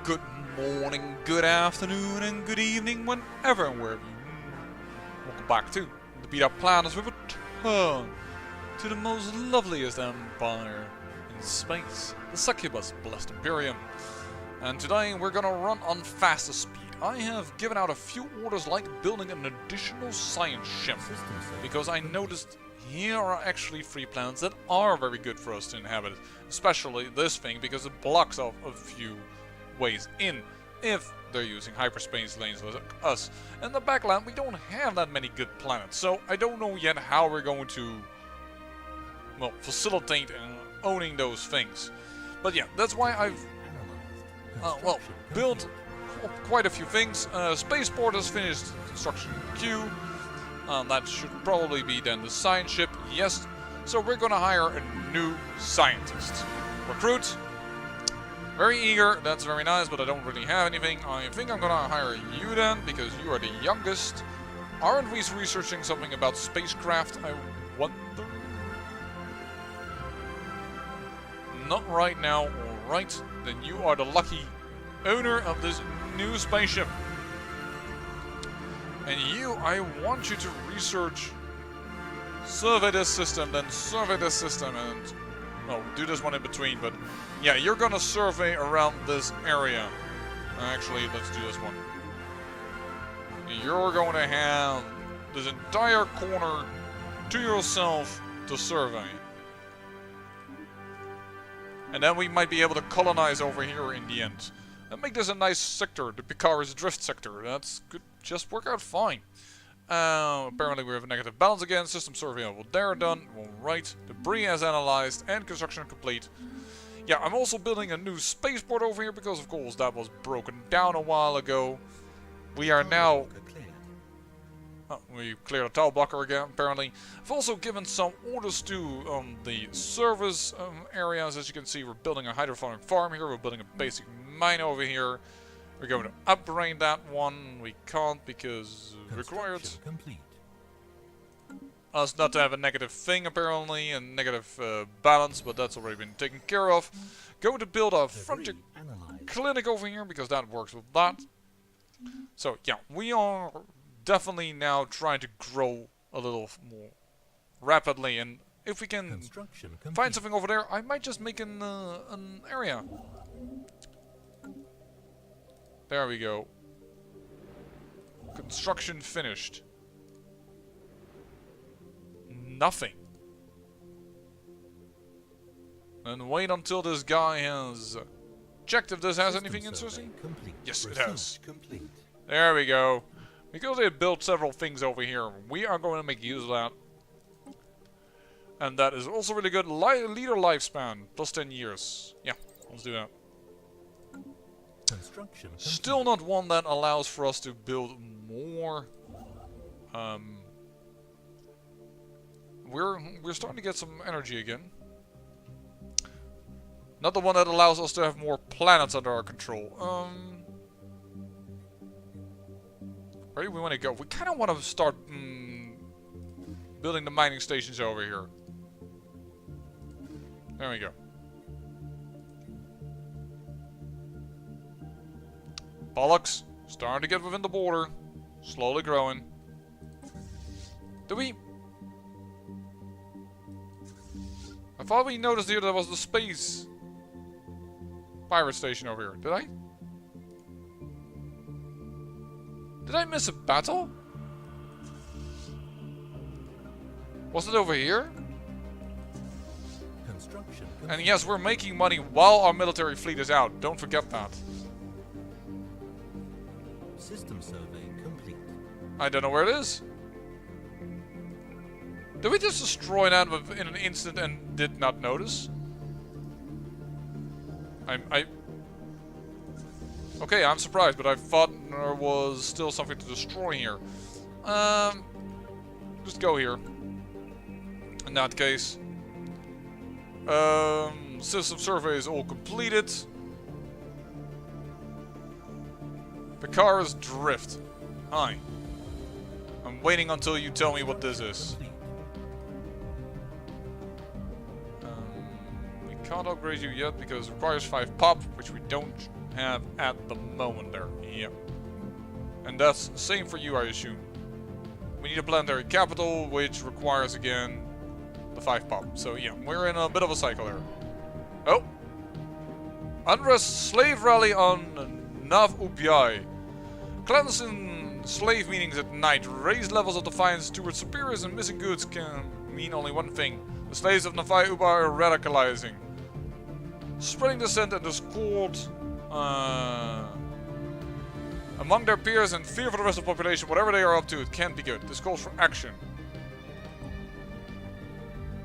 good morning, good afternoon, and good evening, whenever and wherever you welcome back to the Beat Up Planets with a return to the most loveliest empire in space, the Succubus Blessed Imperium. And today we're gonna run on faster speed. I have given out a few orders like building an additional science ship, because I noticed here are actually 3 planets that are very good for us to inhabit, especially this thing because it blocks off a few ways in if they're using hyperspace lanes like us. In the backland we don't have that many good planets, so I don't know yet how we're going to, well, facilitate owning those things. But yeah, that's why I've built quite a few things. Spaceport has finished construction queue. That should probably be then the science ship, yes. So we're gonna hire a new scientist. Recruit. Very eager, that's very nice, but I don't really have anything. I think I'm gonna hire you then, because you are the youngest. Aren't we researching something about spacecraft, I wonder? Not right now, alright. Then you are the lucky owner of this new spaceship. And you, I want you to research, survey this system, then survey this system, and do this one in between. But yeah, you're gonna survey around this area. Actually, let's do this one. You're going to have this entire corner to yourself to survey. And then we might be able to colonize over here in the end. And make this a nice sector, the Picard's drift sector. That's could just work out fine. Apparently we have a negative balance again. System survey over there done. Alright. Debris as analyzed and construction complete. Yeah, I'm also building a new spaceport over here because of course that was broken down a while ago. We are now... we cleared a tile blocker again, apparently. I've also given some orders to the service areas. As you can see, we're building a hydroponic farm here. We're building a basic mine over here. We're going to upgrade that one. We can't because required us not to have a negative thing, apparently, and negative balance, but that's already been taken care of. Going to build a frontier clinic over here because that works with that. So yeah, we are definitely now trying to grow a little more rapidly, and if we can find something over there, I might just make an area. There we go. Construction finished. Nothing. And wait until this guy has checked if this has anything interesting. Yes, it has. There we go. Because they built several things over here, we are going to make use of that. And that is also really good. Leader lifespan, plus 10 years. Yeah, let's do that. Still not one that allows for us to build more. We're starting to get some energy again. Not the one that allows us to have more planets under our control. Where do we want to go? We kind of want to start building the mining stations over here. There we go. Pollux, starting to get within the border. Slowly growing. I thought we noticed here there was the space pirate station over here. Did I miss a battle? Was it over here? And yes, we're making money while our military fleet is out. Don't forget that. System survey complete. I don't know where it is. Did we just destroy that in an instant and did not notice? Okay, I'm surprised, but I thought there was still something to destroy here. Just go here. In that case. System survey is all completed. Picard's drift. Hi. I'm waiting until you tell me what this is. We can't upgrade you yet because it requires 5 pop, which we don't have at the moment there. Yep. And that's the same for you, I assume. We need a planetary capital, which requires, again, the 5 pop. So yeah, we're in a bit of a cycle there. Oh! Unrest slave rally on Nav Upi. Cleansing slave meetings at night. Raised levels of defiance towards superiors and missing goods can mean only one thing. The slaves of Navai Upa are radicalizing. Spreading dissent and discord among their peers and fear for the rest of the population. Whatever they are up to, it can't be good. This calls for action.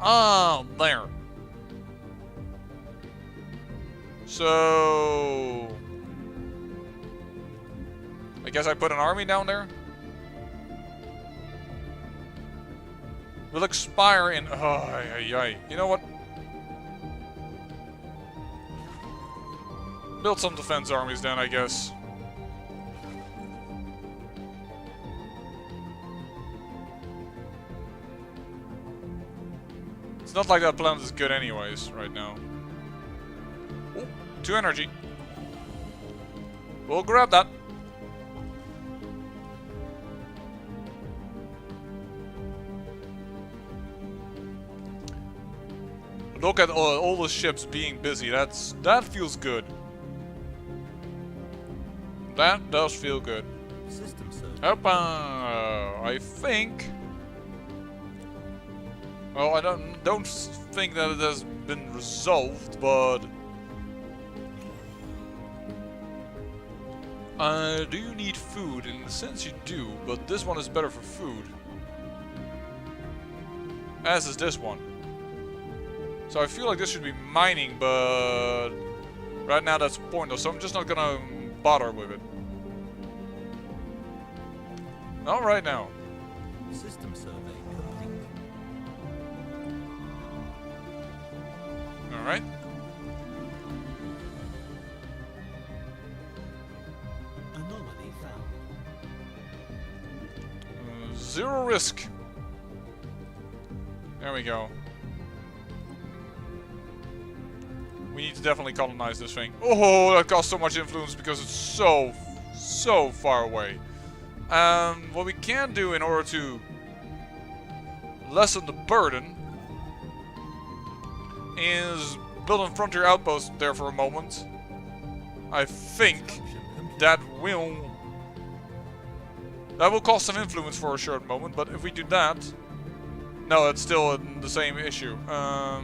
Ah, there. So... I guess I put an army down there? Will expire in... Oh, you know what? Build some defense armies then, I guess. It's not like that planet is good anyways, right now. Oh, 2 energy. We'll grab that. Look at all the ships being busy. That feels good. That does feel good. Opa! I think. Well, I don't think that it has been resolved, but do you need food? In a sense, you do, but this one is better for food, as is this one. So I feel like this should be mining, but right now that's pointless, so I'm just not gonna bother with it. Not right now. System survey complete. Alright. Anomaly found. 0 risk. There we go. We need to definitely colonize this thing. Oh, that costs so much influence because it's so far away. What we can do in order to lessen the burden is build a frontier outpost there for a moment. I think that will cost some influence for a short moment, but if we do that, no, it's still the same issue. Well,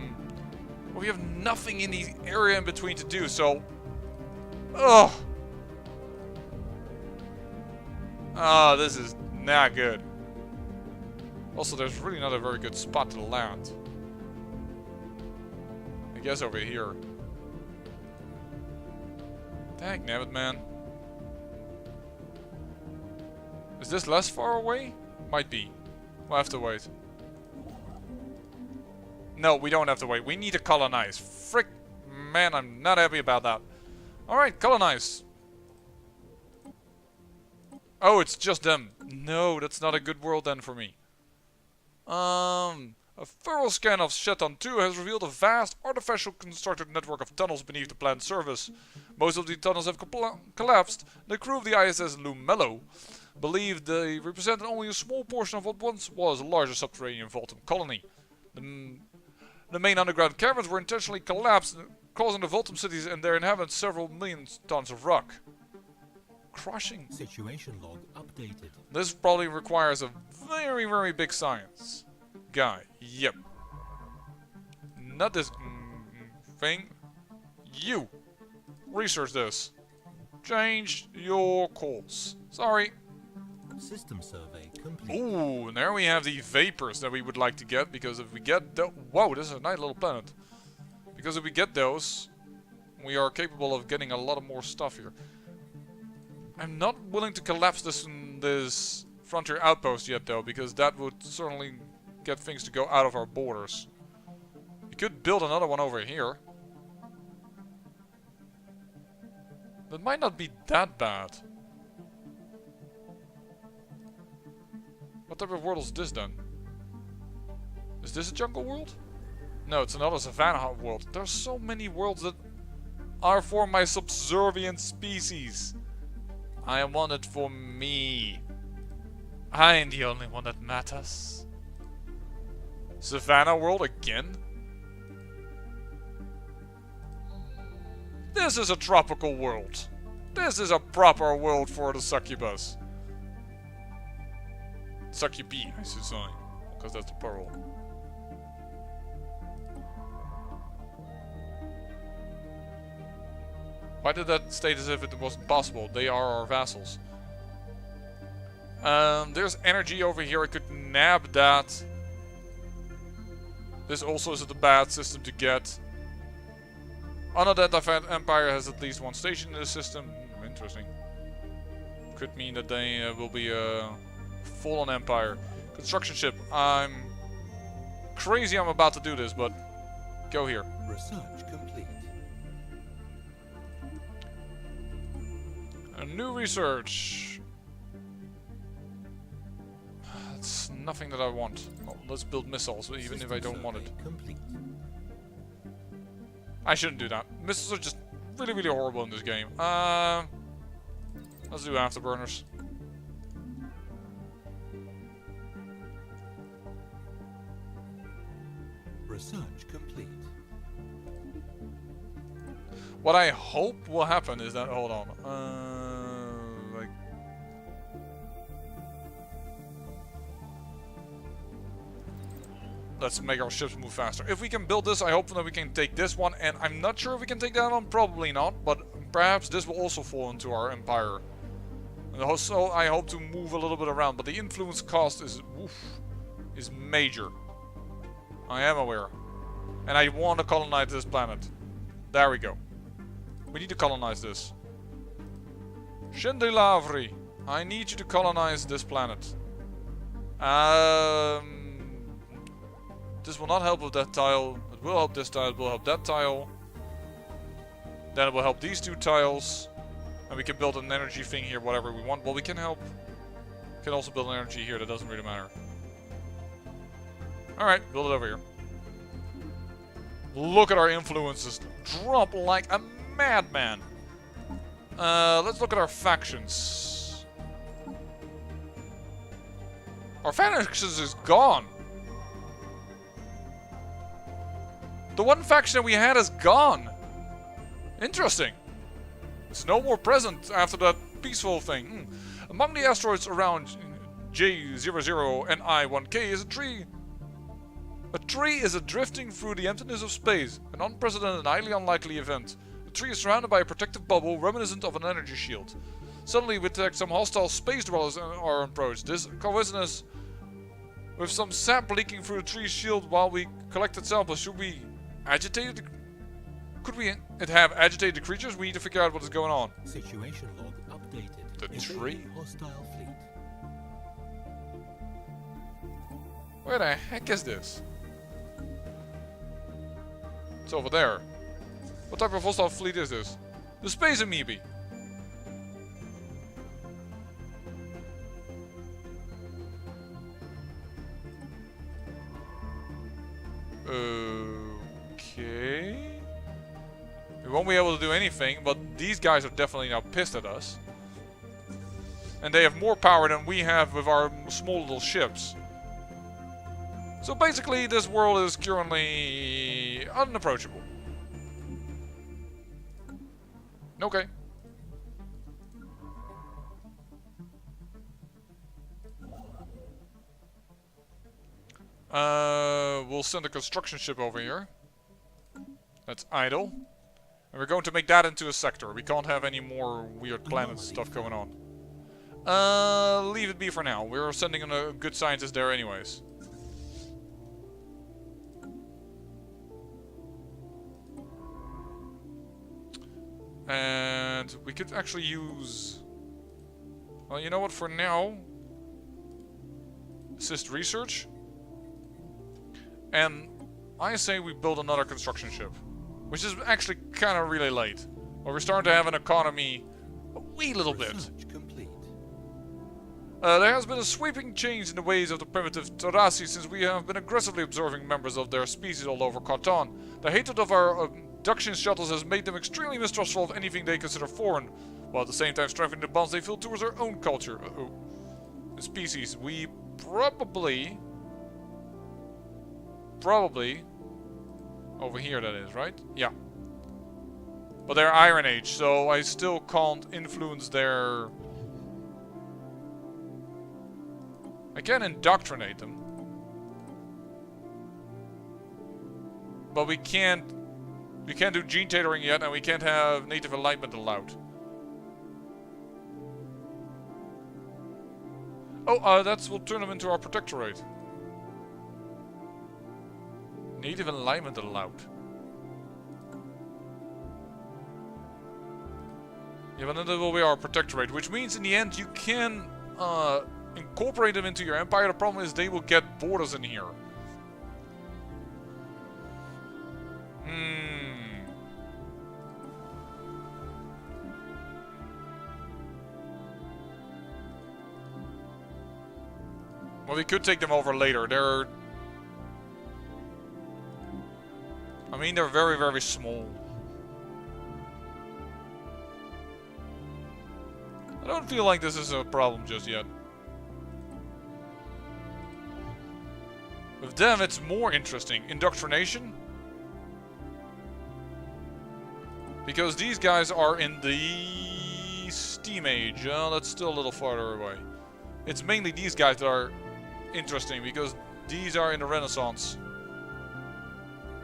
we have nothing in the area in between to do, so... Ugh! Ah, this is not good. Also, there's really not a very good spot to land. I guess over here. Dang nabbit, man. Is this less far away? Might be. We'll have to wait. No, we don't have to wait. We need to colonize. Frick, man, I'm not happy about that. Alright, colonize. Oh, it's just them. No, that's not a good world then for me. A thorough scan of Shetan 2 has revealed a vast, artificial constructed network of tunnels beneath the planned service. Most of the tunnels have collapsed. The crew of the ISS Lumello believed they represented only a small portion of what once was a larger subterranean Voltum colony. The main underground caverns were intentionally collapsed, causing the Voltum cities and their inhabitants several million tons of rock. Crushing. Situation log updated. This probably requires a very, very big science guy. Yep. Not this thing. You. Research this. Change your course. Sorry. System survey complete. Ooh, and there we have the vapors that we would like to get, because if we get the... Whoa, this is a nice little planet. Because if we get those, we are capable of getting a lot of more stuff here. I'm not willing to collapse this frontier outpost yet, though, because that would certainly get things to go out of our borders. We could build another one over here. That might not be that bad. What type of world is this then? Is this a jungle world? No, it's another savanna world. There's so many worlds that are for my subservient species. I want it for me. I am the only one that matters. Savannah world again? This is a tropical world. This is a proper world for the succubus. Succubi, I should say, because that's the plural. Why did that state as if it wasn't possible? They are our vassals. There's energy over here. I could nab that. This also isn't a bad system to get. Unidentified Empire has at least one station in the system. Interesting. Could mean that they will be a full-on Empire. Construction ship. I'm crazy I'm about to do this, but go here. Research complete. A new research. That's nothing that I want. Well, let's build missiles, even if I don't want it. Complete. I shouldn't do that. Missiles are just really, really horrible in this game. Let's do afterburners. Research complete. What I hope will happen is that... Hold on. Like... Let's make our ships move faster. If we can build this, I hope that we can take this one. And I'm not sure if we can take that one. Probably not. But perhaps this will also fall into our empire. And also, I hope to move a little bit around. But the influence cost is... Oof, is major. I am aware. And I want to colonize this planet. There we go. We need to colonize this. Shindelavri, I need you to colonize this planet. This will not help with that tile. It will help this tile. It will help that tile. Then it will help these two tiles. And we can build an energy thing here, whatever we want. Well, we can help. We can also build an energy here. That doesn't really matter. Alright, build it over here. Look at our influences. Drop like a madman. Let's look at our factions. Our factions is gone. The one faction that we had is gone. Interesting. It's no more present after that peaceful thing. Among the asteroids around J00 and I1K is a tree. A tree is drifting through the emptiness of space. An unprecedented and highly unlikely event. The tree is surrounded by a protective bubble reminiscent of an energy shield. Suddenly we detect some hostile space dwellers on our approach. This coincidence with some sap leaking through the tree's shield while we collected samples. Should we agitate it? Could we have agitated creatures? We need to figure out what is going on. Situation log updated. The Evading tree? Hostile fleet. Where the heck is this? It's over there. What type of hostile fleet is this? The space amoebae. Okay. We won't be able to do anything, but these guys are definitely now pissed at us. And they have more power than we have with our small little ships. So basically, this world is currently unapproachable. Okay. We'll send a construction ship over here. That's idle. And we're going to make that into a sector. We can't have any more weird planet stuff going on. Leave it be for now. We're sending a good scientist there anyways. And we could actually use... Well, you know what? For now... Assist research. And I say we build another construction ship. Which is actually kind of really late. But we're starting to have an economy a wee little bit. Complete. There has been a sweeping change in the ways of the primitive Terrasi since we have been aggressively observing members of their species all over Catan. The hatred of our induction shuttles has made them extremely mistrustful of anything they consider foreign, while at the same time strengthening the bonds they feel towards their own culture. The species, we probably over here, that is, right? Yeah. But they're Iron Age, so I still can't influence their... I can indoctrinate them. But we can't do gene tailoring yet, and we can't have native alignment allowed. Oh, we'll turn them into our protectorate. Native alignment allowed. Yeah, but then that will be our protectorate, which means in the end you can incorporate them into your empire. The problem is they will get borders in here. Well, we could take them over later. They're very, very small. I don't feel like this is a problem just yet. With them, it's more interesting. Indoctrination. Because these guys are in the Steam Age. That's still a little farther away. It's mainly these guys that are interesting, because these are in the Renaissance.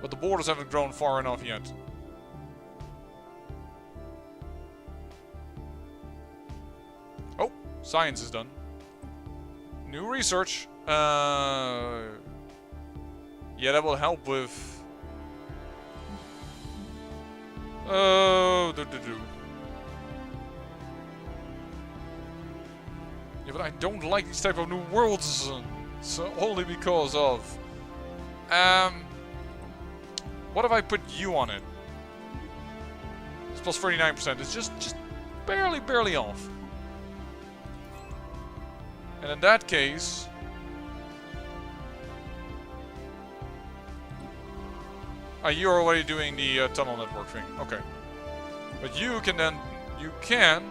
But the borders haven't grown far enough yet. Oh, science is done. New research. Yeah, that will help with... Yeah, but I don't like these type of new worlds. So only because of... What if I put you on it? It's plus 39%. It's just barely off. And in that case... you're already doing the tunnel network thing. Okay. But you can then... You can...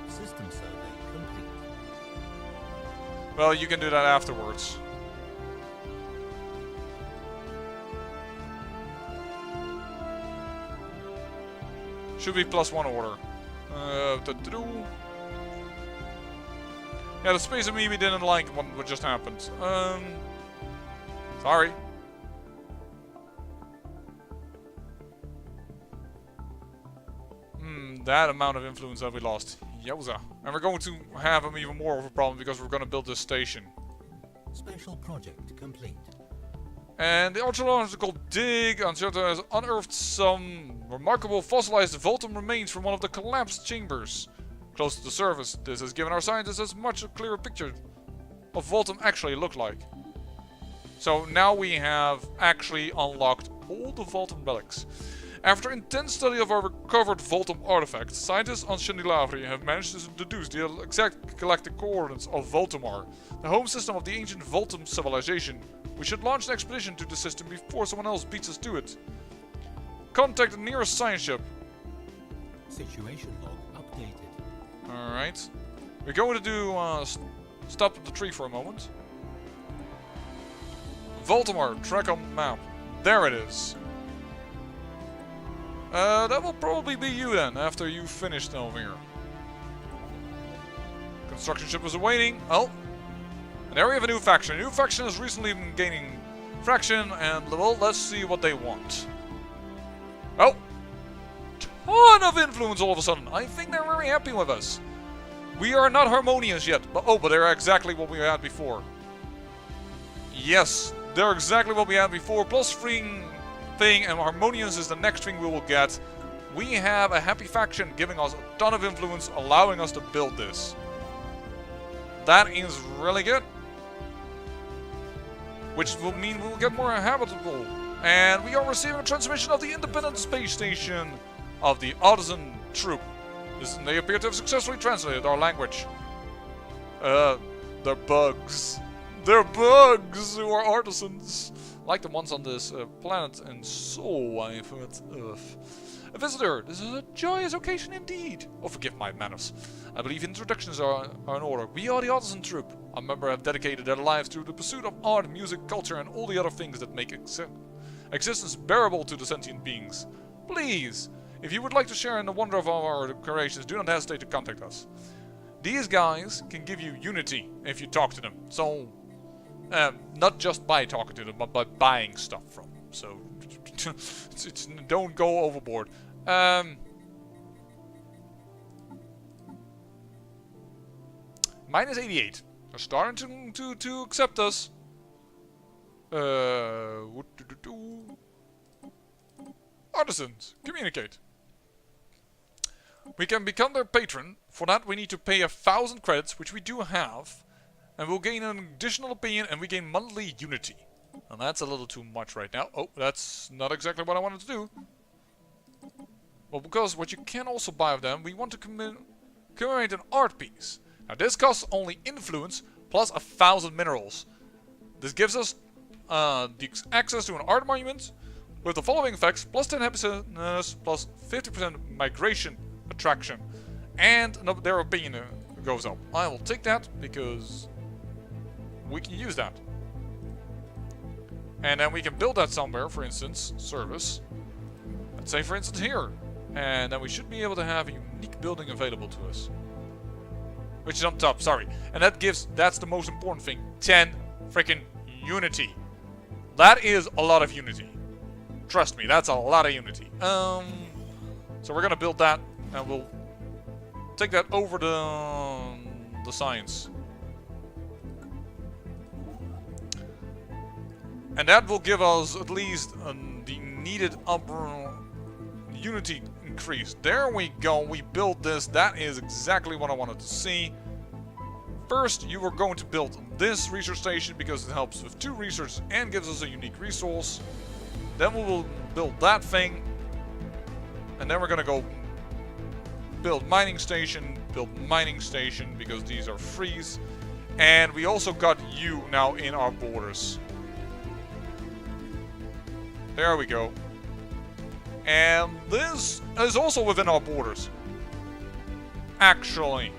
System survey complete. Well, you can do that afterwards. Should be +1 order. Yeah, the space amoeba didn't like what just happened. Sorry. That amount of influence that we lost. Yowza. And we're going to have them even more of a problem because we're going to build this station. Special project complete. And the archaeological dig on Certa has unearthed some remarkable fossilized Voltum remains from one of the collapsed chambers. Close to the surface, this has given our scientists as much a clearer picture of Voltum actually looked like. So now we have actually unlocked all the Voltum relics. After intense study of our recovered Voltum artifacts, scientists on Stellaris have managed to deduce the exact galactic coordinates of Voltumar, the home system of the ancient Voltum civilization. We should launch an expedition to the system before someone else beats us to it. Contact the nearest science ship. Situation log updated. Alright. We're going to do stop at the tree for a moment. Voltumar, track on map. There it is. That will probably be you then, after you've finished over here. Construction ship is awaiting. Oh. And there we have a new faction. A new faction has recently been gaining traction, and well, let's see what they want. Oh. Ton of influence all of a sudden. I think they're very happy with us. We are not harmonious yet, but they're exactly what we had before. Yes, they're exactly what we had before, plus freeing thing, and harmonious is the next thing we will get. We have a happy faction giving us a ton of influence, allowing us to build this. That is really good. Which will mean we will get more habitable. And we are receiving a transmission of the independent space station of the Artisan Troop. They appear to have successfully translated our language. They're bugs. They're bugs who are artisans. like the ones on this planet, and so I've heard of. A visitor, this is a joyous occasion indeed. Oh, forgive my manners. I believe introductions are in order. We are the Artisan Troupe. Our members have dedicated their lives to the pursuit of art, music, culture, and all the other things that make existence bearable to the sentient beings. Please, if you would like to share in the wonder of our creations, do not hesitate to contact us. These guys can give you unity if you talk to them. So, not just by talking to them, but by buying stuff from them. So, don't go overboard. Minus 88. They're starting to accept us. Artisans, communicate. We can become their patron. For that we need to pay 1,000 credits, which we do have. And we'll gain an additional opinion, and we gain monthly unity. And that's a little too much right now. Oh, that's not exactly what I wanted to do. Well, because what you can also buy of them, we want to commemorate an art piece. Now this costs only influence plus 1,000 minerals. This gives us the access to an art monument with the following effects: plus 10 happiness, plus 50% migration attraction, and their opinion goes up. I will take that because we can use that. And then we can build that somewhere, for instance, service. Let's say, for instance, here. And then we should be able to have a unique building available to us. Which is on top, sorry. And that's the most important thing. 10 freaking unity. That is a lot of unity. Trust me, that's a lot of unity. So we're gonna build that, and we'll take that over the science. And that will give us at least the needed upper unity increase. There we go, we built this. That is exactly what I wanted to see. First, you are going to build this research station because it helps with 2 research and gives us a unique resource. Then we will build that thing. And then we're going to go build mining station because these are frees. And we also got you now in our borders. There we go. And this is also within our borders. Actually.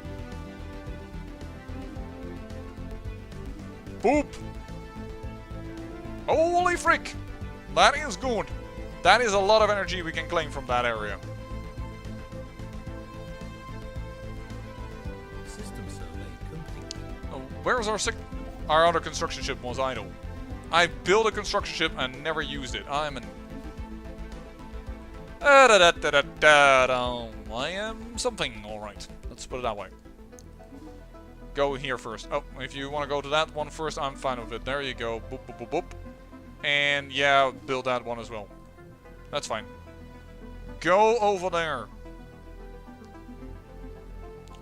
Boop. Holy frick. That is good. That is a lot of energy we can claim from that area. System survey complete. Oh, where's our other construction ship was idle? I built a construction ship and never used it. I am something, alright. Let's put it that way. Go here first. Oh, if you want to go to that one first, I'm fine with it. There you go. Boop, boop, boop, boop. And yeah, build that one as well. That's fine. Go over there.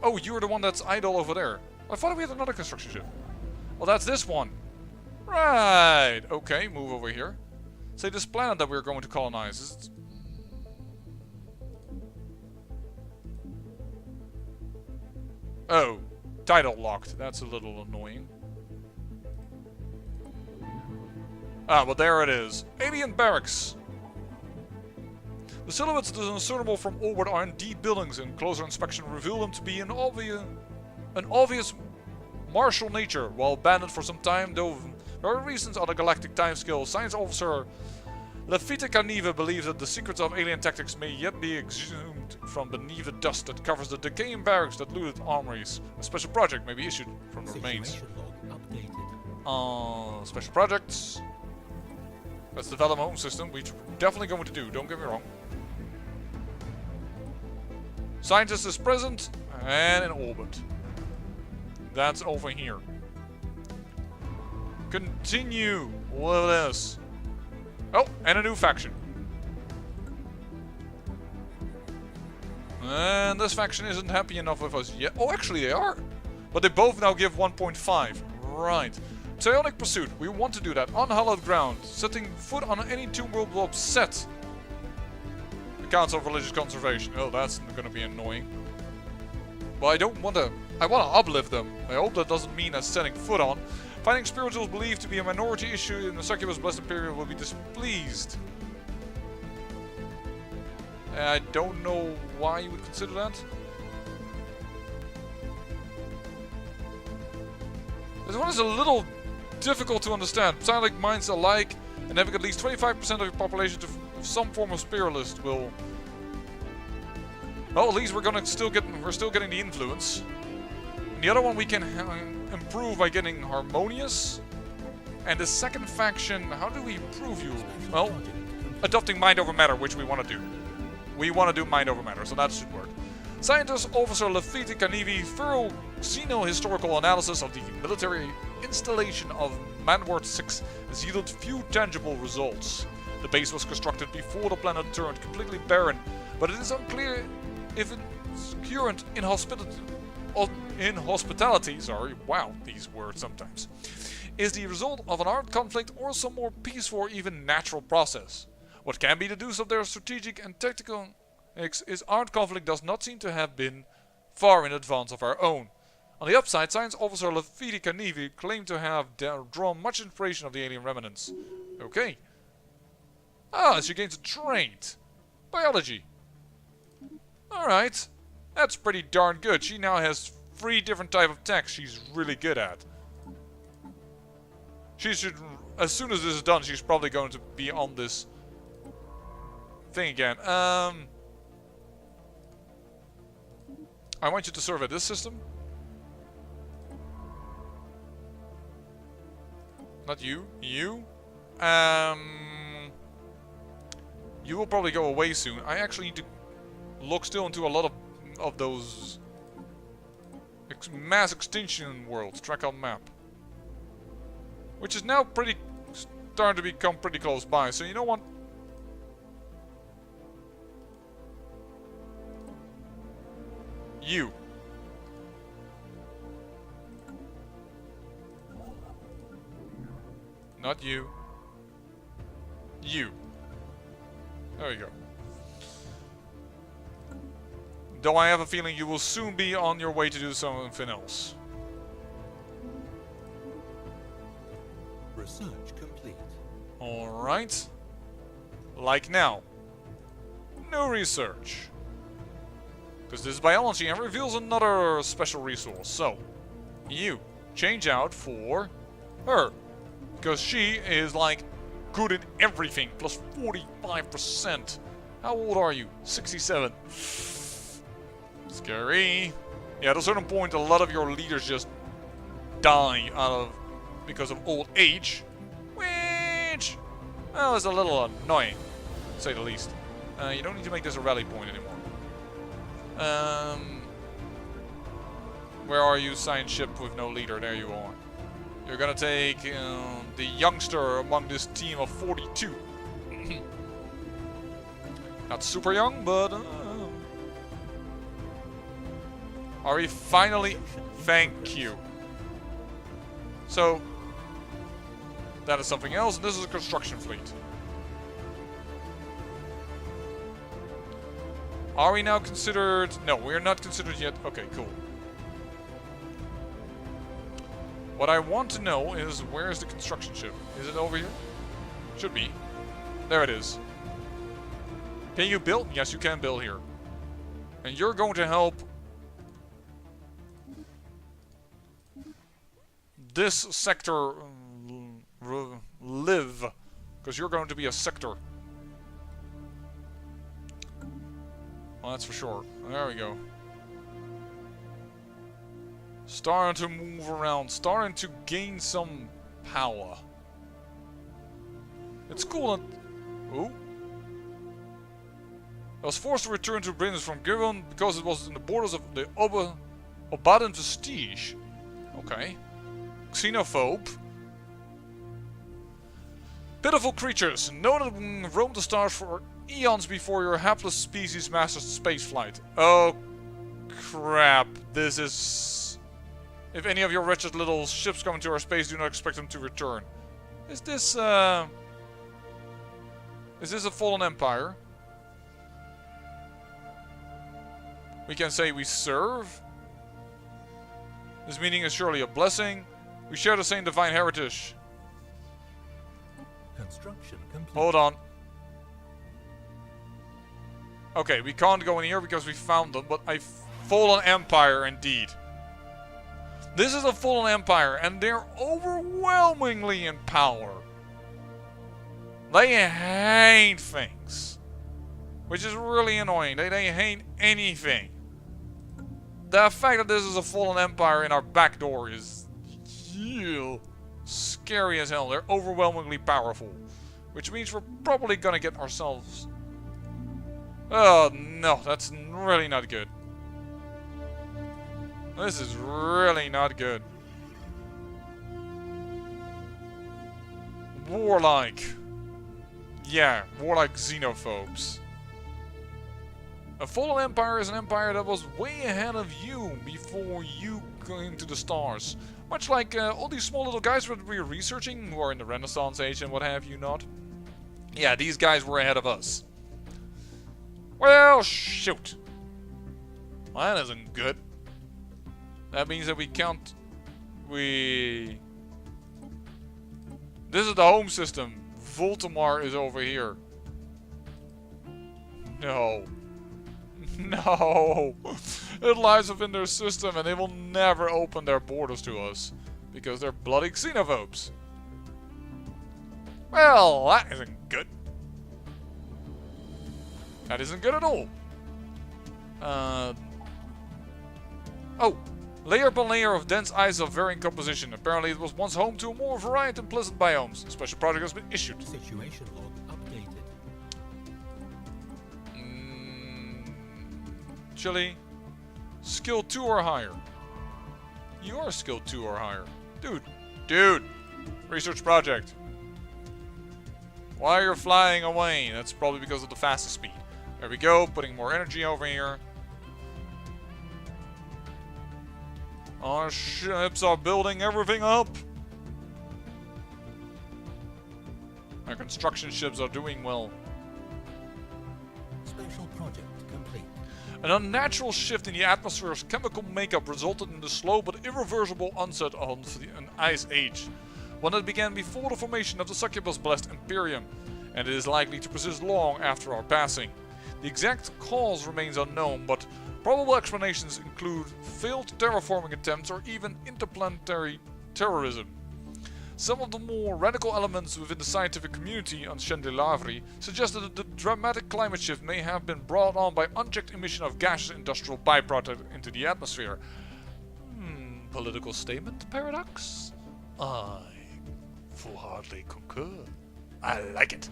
Oh, you're the one that's idle over there. I thought we had another construction ship. Well, that's this one. Right. Okay, move over here. Say, this planet that we're going to colonize is... Oh, title locked. That's a little annoying. Ah, well, there it is. Alien barracks. The silhouettes discernible from orbit are indeed buildings, and closer inspection reveal them to be an obvious martial nature. While abandoned for some time, though very recent on the galactic timescale, science officer Lafita Carniva believes that the secrets of alien tactics may yet be exhumed from beneath the dust that covers the decaying barracks that looted armories. A special project may be issued from the remains. Situation log updated. Special projects. Let's develop a home system, which we're definitely going to do, don't get me wrong. Scientist is present and in orbit. That's over here. Continue with this. Oh, and a new faction. And this faction isn't happy enough with us yet. Oh, actually they are. But they both now give 1.5. Right. Psionic pursuit. We want to do that. Unhallowed ground. Setting foot on any tomb will be upset. The Council of Religious Conservation. Oh, that's going to be annoying. Well, I don't want to... I want to uplift them. I hope that doesn't mean us setting foot on. Finding spirituals believed to be a minority issue in the Succubus Blessed period will be displeased. I don't know why you would consider that. This one is a little difficult to understand. Psionic minds alike, and having at least 25% of your population to some form of spiritualist will. Well, at least we're still getting the influence. And the other one we can improve by getting harmonious. And the second faction, how do we improve you? Well, adopting mind over matter, which we want to do. We want to do mind over matter, so that should work. Scientist Officer Lafite Canivi thorough xeno-historical analysis of the military installation of Manward 6 has yielded few tangible results. The base was constructed before the planet turned completely barren, but it is unclear if its current inhospitality, wow, these words sometimes, is the result of an armed conflict or some more peaceful or even natural process. What can be deduced of their strategic and tactical is armed conflict does not seem to have been far in advance of our own. On the upside, Science Officer Lafiti Canivi claimed to have drawn much inspiration of the alien remnants. Okay. Ah, she gains a trait. Biology. Alright. That's pretty darn good. She now has 3 different types of tech she's really good at. She should, as soon as this is done, she's probably going to be on this thing again. I want you to survey this system. Not you. You. You will probably go away soon. I actually need to look still into a lot of those mass extinction worlds. Track on map. Which is now starting to become pretty close by. So you know what? You. Not you. You. There you go. Though I have a feeling you will soon be on your way to do something else. Research complete. Alright. Like now. No research. Because this is biology and reveals another special resource. So, you change out for her. Because she is like good in everything. Plus 45%. How old are you? 67. Scary. Yeah, at a certain point a lot of your leaders just die because of old age. Which, well, is a little annoying, to say the least. You don't need to make this a rally point anymore. Where are you, science ship with no leader? There you are. You're gonna take the youngster among this team of 42. Not super young, but are we finally? Thank you. So that is something else. This is a construction fleet. Are we now considered? No, we are not considered yet. Okay, cool. What I want to know is, where is the construction ship? Is it over here? Should be. There it is. Can you build? Yes, you can build here. And you're going to help this sector live. Because you're going to be a sector. Well, that's for sure. There we go. Starting to move around. Starting to gain some power. It's cool that... Ooh. I was forced to return to Britain from Giron because it was in the borders of the Obadan Vestige. Okay. Xenophobe. Pitiful creatures. Know that roam the stars for eons before your hapless species masters spaceflight. Oh, crap. This is... If any of your wretched little ships come into our space, do not expect them to return. Is this a fallen empire? We can say we serve. This meeting is surely a blessing. We share the same divine heritage. Construction complete. Hold on. Okay, we can't go in here because we found them, but a fallen empire indeed. This is a fallen empire, and they're overwhelmingly in power. They hate things. Which is really annoying. They hate anything. The fact that this is a fallen empire in our back door is scary as hell. They're overwhelmingly powerful. Which means we're probably gonna get ourselves... Oh no, that's really not good. This is really not good. Warlike. Yeah, warlike xenophobes. A fallen empire is an empire that was way ahead of you before you came to the stars. Much like all these small little guys that we're researching, who are in the Renaissance age and what have you not. Yeah, these guys were ahead of us. Well, shoot. Well, that isn't good. That means that we can't... This is the home system. Voltamar is over here. No. No. It lies within their system and they will never open their borders to us. Because they're bloody xenophobes. Well, that isn't good. That isn't good at all. Oh. Layer upon layer of dense ice of varying composition. Apparently it was once home to a more varied and pleasant biomes. A special project has been issued. Situation log updated. Chili. Skill 2 or higher. You are skill 2 or higher. Dude. Research project. Why are you flying away? That's probably because of the fastest speed. There we go. Putting more energy over here. Our ships are building everything up. Our construction ships are doing well. Special project complete. An unnatural shift in the atmosphere's chemical makeup resulted in the slow but irreversible onset of an ice age. One that began before the formation of the Succubus-blessed Imperium, and it is likely to persist long after our passing. The exact cause remains unknown, but probable explanations include failed terraforming attempts or even interplanetary terrorism. Some of the more radical elements within the scientific community on Stellaris suggested that the dramatic climate shift may have been brought on by unchecked emission of gaseous industrial byproduct into the atmosphere. Political statement paradox? I full-heartedly concur. I like it.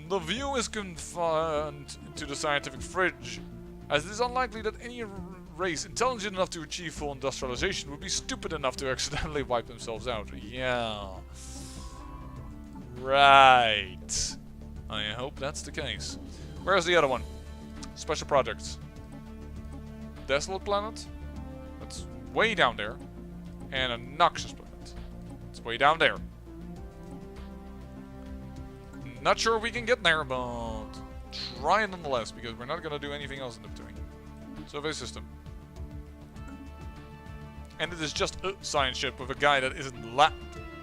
The view is confined to the scientific fridge, as it is unlikely that any race intelligent enough to achieve full industrialization would be stupid enough to accidentally wipe themselves out. Yeah. Right. I hope that's the case. Where's the other one? Special projects. Desolate planet? That's way down there. And a noxious planet. It's way down there. Not sure we can get there, but try it nonetheless, because we're not going to do anything else in the between. Survey system. And it is just a science ship with a guy that isn't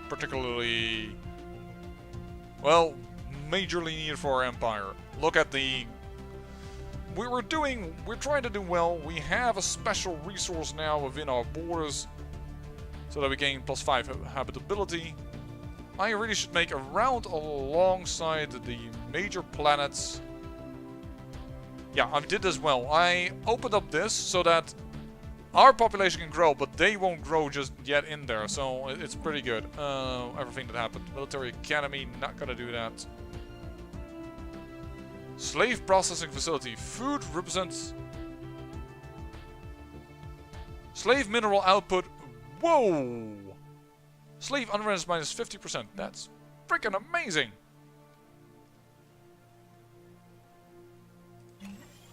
particularly, well, majorly needed for our empire. Look at the... We're trying to do well. We have a special resource now within our borders, so that we gain +5 habitability. I really should make a round alongside the major planets. Yeah, I did as well. I opened up this so that our population can grow, but they won't grow just yet in there. So it's pretty good. Everything that happened. Military Academy, not gonna do that. Slave processing facility. Food represents... Slave mineral output. Whoa! Slave unrest minus 50%. That's freaking amazing!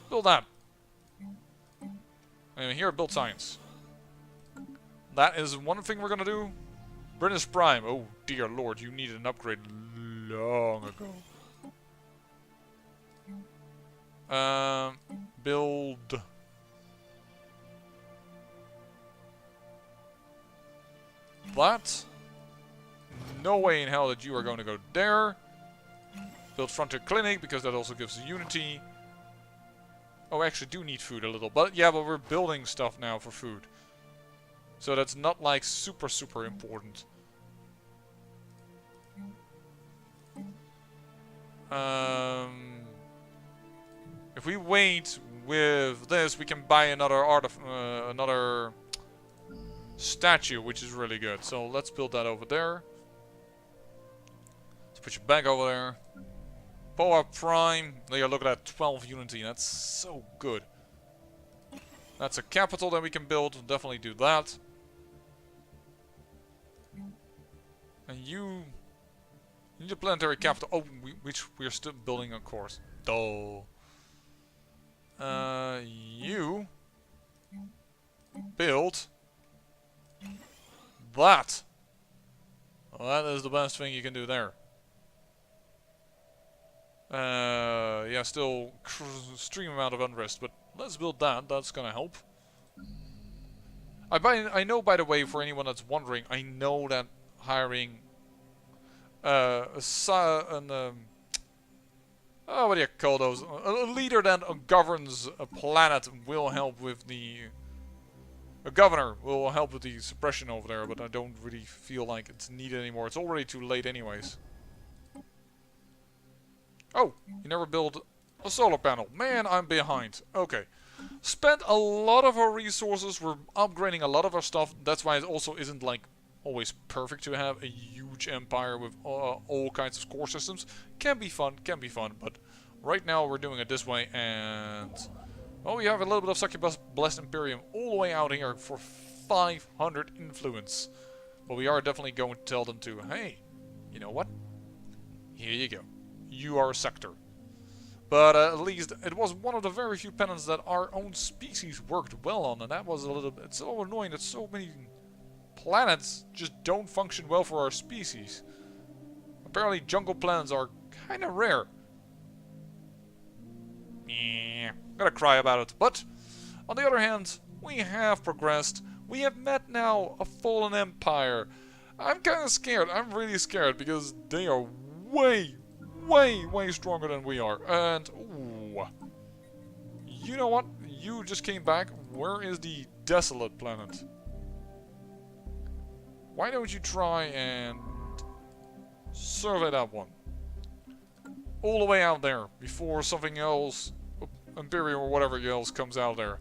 Build that. And here, build science. That is one thing we're gonna do. British Prime. Oh dear lord, you needed an upgrade long ago. Build. that. No way in hell that you are going to go there. Build Frontier Clinic, because that also gives unity. Oh, I actually do need food a little. But yeah, but we're building stuff now for food. So that's not like super important. If we wait with this, we can buy another another statue, which is really good. So let's build that over there. Let's put you back over there. Power Prime. Yeah, look at that, 12 unity. That's so good. That's a capital that we can build. We'll definitely do that. And you need a planetary capital. Oh, which we're still building, of course. Duh. You build that. Well, that is the best thing you can do there. Yeah, still extreme amount of unrest, but let's build that. That's gonna help. I know, by the way, for anyone that's wondering, I know that hiring what do you call those? A leader that governs a planet will help with the... A governor will help with the suppression over there, but I don't really feel like it's needed anymore. It's already too late anyways. Oh, you never built a solar panel. Man, I'm behind. Okay. Spent a lot of our resources. We're upgrading a lot of our stuff. That's why it also isn't like always perfect to have a huge empire with all kinds of core systems. Can be fun, but right now we're doing it this way, and well, we have a little bit of Succubus Blessed Imperium all the way out here for 500 influence. But we are definitely going to tell them to, hey, you know what? Here you go. You are a sector. But at least it was one of the very few penance that our own species worked well on, and that was a little bit... It's so annoying that so many planets just don't function well for our species. Apparently jungle planets are kind of rare. Yeah, I'm gonna cry about it. But on the other hand, we have progressed. We have met now a fallen empire. I'm kind of scared. I'm really scared because they are way stronger than we are. And ooh, you know what? You just came back. Where is the desolate planet? Why don't you try and survey that one? All the way out there before something else, Imperium or whatever else, comes out there.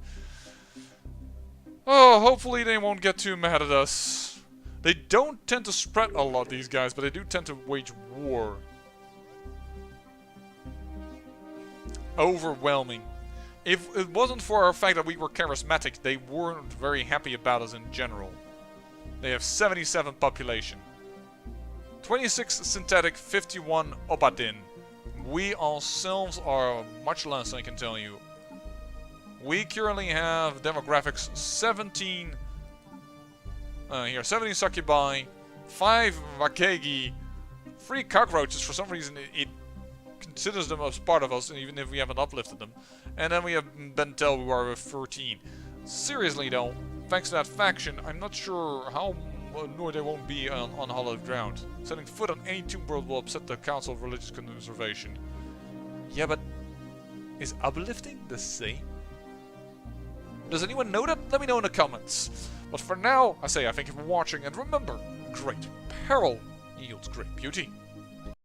Oh, hopefully they won't get too mad at us. They don't tend to spread a lot, these guys, but they do tend to wage war. Overwhelming. If it wasn't for our fact that we were charismatic, they weren't very happy about us in general. They have 77 population. 26 synthetic, 51 Obadin. We ourselves are much less, I can tell you. We currently have demographics 17... here, 17 Succubi, 5 Wakegi, 3 cockroaches. For some reason it considers them as part of us, even if we haven't uplifted them. And then we have Bentel, who are with 13. Seriously though, thanks to that faction, I'm not sure how annoyed they won't be on hallowed ground. Setting foot on any tomb world will upset the Council of Religious Conservation. Yeah, but is uplifting the same? Does anyone know that? Let me know in the comments. But for now, I say I thank you for watching, and remember, great peril yields great beauty.